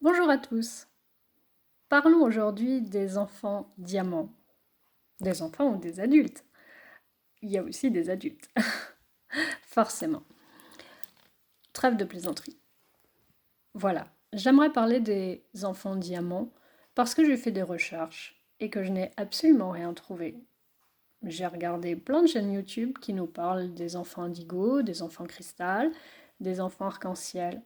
Bonjour à tous. Parlons aujourd'hui des enfants diamants. Des enfants ou des adultes. Il y a aussi des adultes, forcément. Trêve de plaisanterie. Voilà, j'aimerais parler des enfants diamants parce que j'ai fait des recherches et que je n'ai absolument rien trouvé. J'ai regardé plein de chaînes YouTube qui nous parlent des enfants indigo, des enfants cristal, des enfants arc-en-ciel,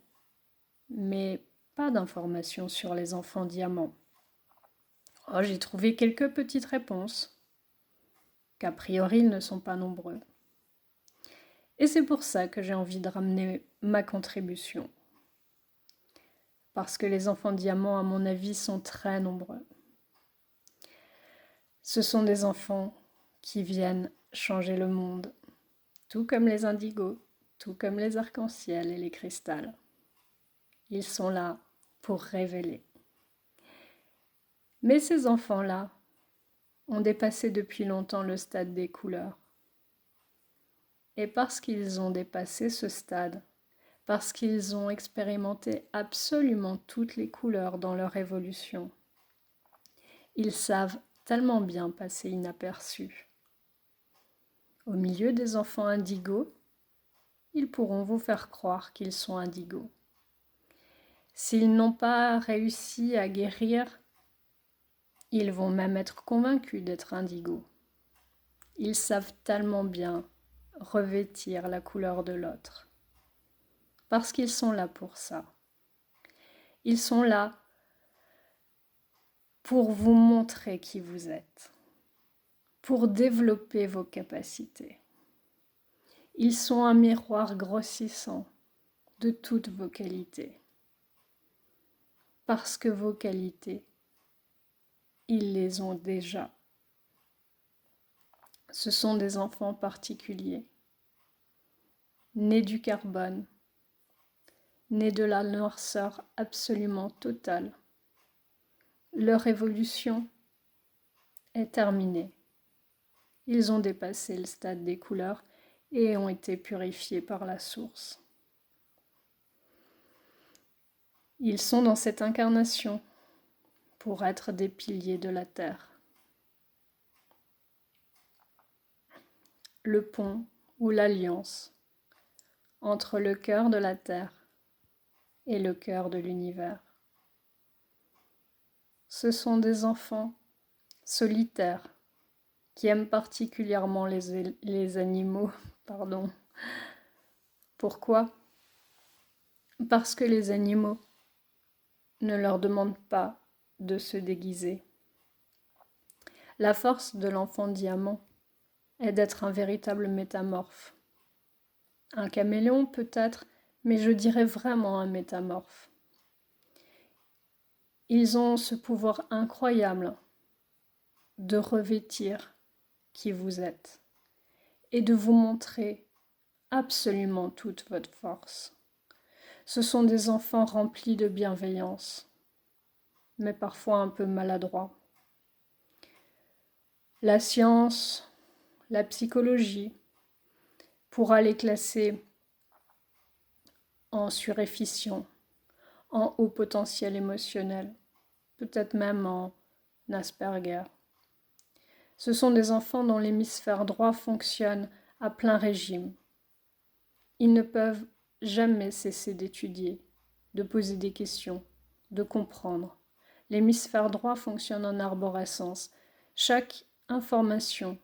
mais pas d'informations sur les enfants diamants. Oh, j'ai trouvé quelques petites réponses, qu'a priori ils ne sont pas nombreux. Et c'est pour ça que j'ai envie de ramener ma contribution. Parce que les enfants diamants, à mon avis, sont très nombreux. Ce sont des enfants qui viennent changer le monde, tout comme les indigos, tout comme les arcs-en-ciel et les cristals. Ils sont là pour révéler. Mais ces enfants-là ont dépassé depuis longtemps le stade des couleurs. Et parce qu'ils ont dépassé ce stade, parce qu'ils ont expérimenté absolument toutes les couleurs dans leur évolution, ils savent tellement bien passer inaperçus. Au milieu des enfants indigos, ils pourront vous faire croire qu'ils sont indigos. S'ils n'ont pas réussi à guérir, ils vont même être convaincus d'être indigos. Ils savent tellement bien revêtir la couleur de l'autre. Parce qu'ils sont là pour ça. Ils sont là pour vous montrer qui vous êtes, pour développer vos capacités. Ils sont un miroir grossissant de toutes vos qualités. Parce que vos qualités, ils les ont déjà. Ce sont des enfants particuliers, nés du carbone, nés de la noirceur absolument totale. Leur évolution est terminée. Ils ont dépassé le stade des couleurs et ont été purifiés par la source. Ils sont dans cette incarnation pour être des piliers de la terre. Le pont ou l'alliance entre le cœur de la terre et le cœur de l'univers. Ce sont des enfants solitaires qui aiment particulièrement les animaux. Pardon. Pourquoi? Parce que les animaux ne leur demandent pas de se déguiser. La force de l'enfant diamant est d'être un véritable métamorphe. Un caméléon peut-être, mais je dirais vraiment un métamorphe. Ils ont ce pouvoir incroyable de revêtir qui vous êtes et de vous montrer absolument toute votre force. Ce sont des enfants remplis de bienveillance, mais parfois un peu maladroits. La science, la psychologie pourra les classer en surefficient, en haut potentiel émotionnel, peut-être même en Asperger. Ce sont des enfants dont l'hémisphère droit fonctionne à plein régime. Ils ne peuvent jamais cesser d'étudier, de poser des questions, de comprendre. L'hémisphère droit fonctionne en arborescence. Chaque information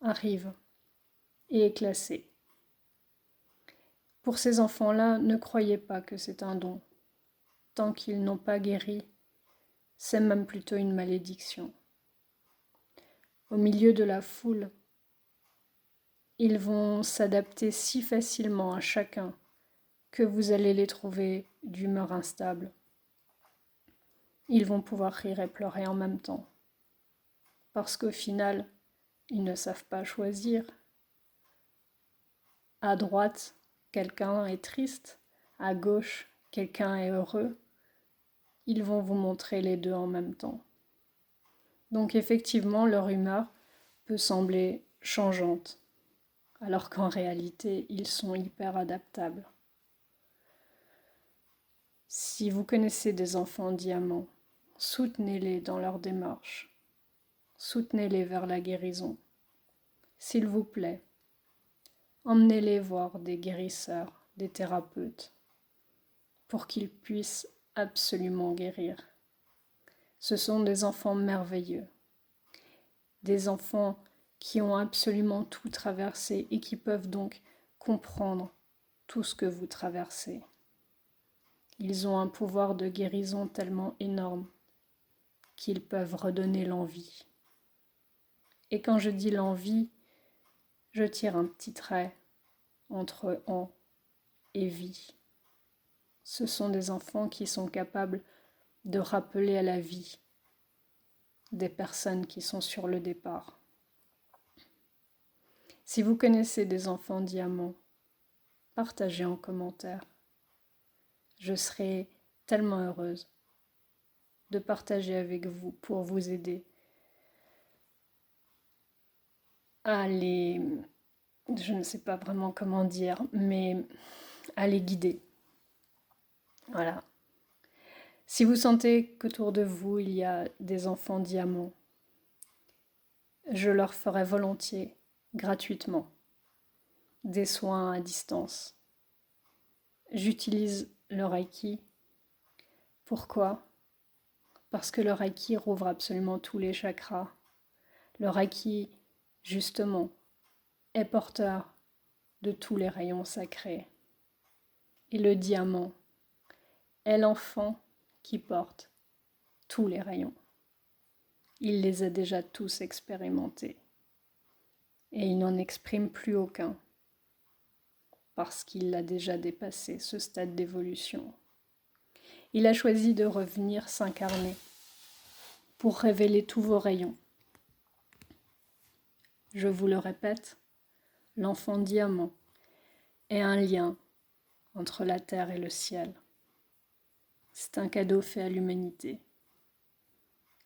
arrive et est classée. Pour ces enfants-là, ne croyez pas que c'est un don. Tant qu'ils n'ont pas guéri, c'est même plutôt une malédiction. Au milieu de la foule, ils vont s'adapter si facilement à chacun que vous allez les trouver d'humeur instable. Ils vont pouvoir rire et pleurer en même temps. Parce qu'au final, ils ne savent pas choisir. À droite, quelqu'un est triste. À gauche, quelqu'un est heureux. Ils vont vous montrer les deux en même temps. Donc effectivement, leur humeur peut sembler changeante, alors qu'en réalité, ils sont hyper adaptables. Si vous connaissez des enfants diamants, soutenez-les dans leur démarche. Soutenez-les vers la guérison. S'il vous plaît, emmenez-les voir des guérisseurs, des thérapeutes, pour qu'ils puissent absolument guérir. Ce sont des enfants merveilleux, des enfants qui ont absolument tout traversé et qui peuvent donc comprendre tout ce que vous traversez. Ils ont un pouvoir de guérison tellement énorme qu'ils peuvent redonner l'envie. Et quand je dis l'envie, je tire un petit trait entre en et vie. Ce sont des enfants qui sont capables de rappeler à la vie des personnes qui sont sur le départ. Si vous connaissez des enfants diamants, partagez en commentaire. Je serai tellement heureuse de partager avec vous pour vous aider à les, je ne sais pas vraiment comment dire, mais à les guider. Voilà. Si vous sentez qu'autour de vous, il y a des enfants diamants, je leur ferai volontiers, gratuitement, des soins à distance. J'utilise le Reiki. Pourquoi ? Parce que le Reiki rouvre absolument tous les chakras. Le Reiki, justement, est porteur de tous les rayons sacrés. Et le diamant est l'enfant qui porte tous les rayons. Il les a déjà tous expérimentés. Et il n'en exprime plus aucun, parce qu'il a déjà dépassé ce stade d'évolution. Il a choisi de revenir s'incarner pour révéler tous vos rayons. Je vous le répète, l'enfant diamant est un lien entre la terre et le ciel. C'est un cadeau fait à l'humanité.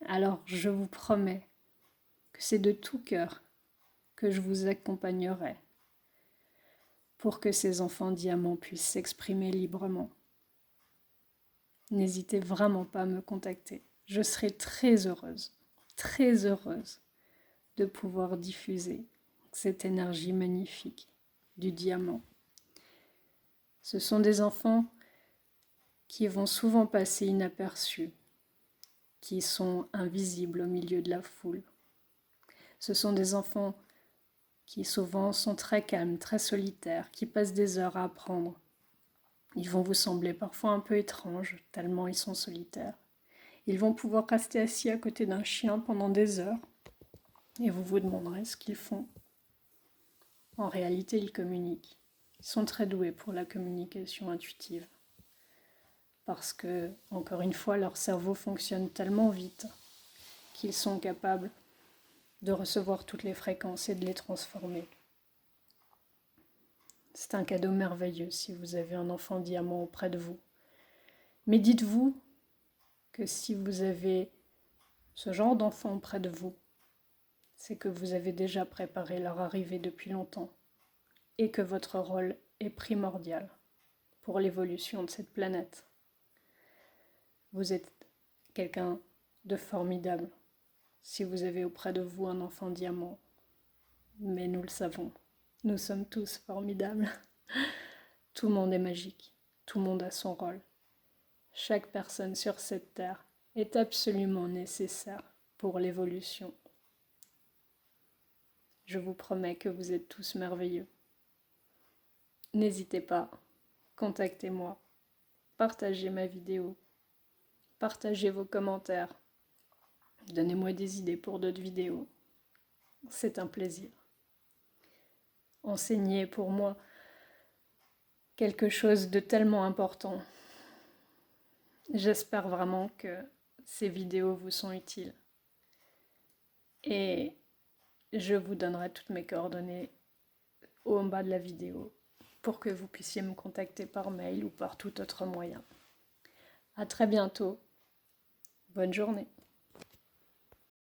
Alors je vous promets que c'est de tout cœur que je vous accompagnerai pour que ces enfants diamants puissent s'exprimer librement. N'hésitez vraiment pas à me contacter. Je serai très heureuse de pouvoir diffuser cette énergie magnifique du diamant. Ce sont des enfants qui vont souvent passer inaperçus, qui sont invisibles au milieu de la foule. Ce sont des enfants qui souvent sont très calmes, très solitaires, qui passent des heures à apprendre. Ils vont vous sembler parfois un peu étranges, tellement ils sont solitaires. Ils vont pouvoir rester assis à côté d'un chien pendant des heures, et vous vous demanderez ce qu'ils font. En réalité, ils communiquent. Ils sont très doués pour la communication intuitive. Parce que, encore une fois, leur cerveau fonctionne tellement vite qu'ils sont capables de recevoir toutes les fréquences et de les transformer. C'est un cadeau merveilleux si vous avez un enfant diamant auprès de vous. Mais dites-vous que si vous avez ce genre d'enfant auprès de vous, c'est que vous avez déjà préparé leur arrivée depuis longtemps et que votre rôle est primordial pour l'évolution de cette planète. Vous êtes quelqu'un de formidable si vous avez auprès de vous un enfant diamant. Mais nous le savons, nous sommes tous formidables. Tout le monde est magique, tout le monde a son rôle. Chaque personne sur cette terre est absolument nécessaire pour l'évolution. Je vous promets que vous êtes tous merveilleux. N'hésitez pas, contactez-moi, partagez ma vidéo, partagez vos commentaires, donnez-moi des idées pour d'autres vidéos. C'est un plaisir. Enseigner pour moi quelque chose de tellement important. J'espère vraiment que ces vidéos vous sont utiles. Et je vous donnerai toutes mes coordonnées au bas de la vidéo pour que vous puissiez me contacter par mail ou par tout autre moyen. À très bientôt. Bonne journée.